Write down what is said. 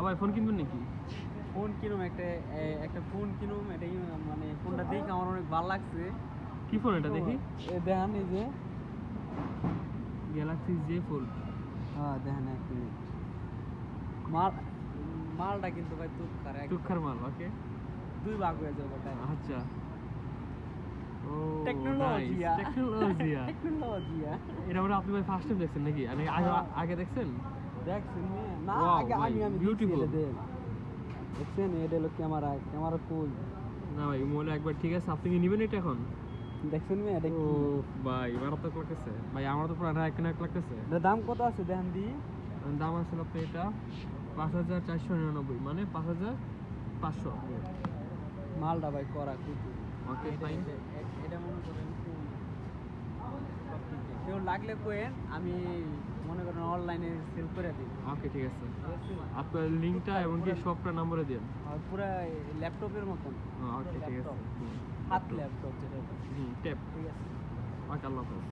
ভাই ফোন কিনবেন নাকি? ফোন কিনুম একটা ফোন কিনুম, এটাই মানে ফোনটা দেখে আমার অনেক ভালো লাগছে। কি ফোন এটা দেখি? এ দেখেন এই যে গ্যালাক্সি জে ফোল্ড। হ্যাঁ দেখেন এক মিনিট, মালটা কিন্তু ভাই টুকখার মাল। ওকে, দুই ভাগ হয়ে যাবে তাই। আচ্ছা। ও টেকনোলজিয়া টেকনোলজিয়া। টেকনোলজিয়া এটা মানে আপনি ভাই ফার্স্ট টাইম দেখছেন নাকি? আগে আগে দেখছেন? দেখছেন না? Wow, আগে ভাই, আমি beautiful. দেখছেন এটা হলো ক্যামেরা কই না ভাই মোবাইল একবার ঠিক আছে, আপনি কি নেবেন এটা এখন? দেখছেন এটা ও কি? ভাই মারাত্মক লাগতেছে ভাই, আমার তো পুরো এক লাগতেছে। এটার দাম কত আছে দেখেন দি? দাম আছে আপনি এটা 5499, মানে 5500। মালটা ভাই করা কুতু। Okay fine. এটা মনে করেন কেউ লাগলে কোয়েন, আমি মনে করেন অনলাইনে সেল করে দিই। ওকে ঠিক আছে, আপনার লিঙ্কটা এবং কি শপটা নম্বরে দিন। আর পুরো ল্যাপটপের মতন। ওকে ঠিক আছে। হাত ল্যাপটপ যেটা। ট্যাপ। ঠিক আছে। ওকে, আল্লাহ হাফেজ।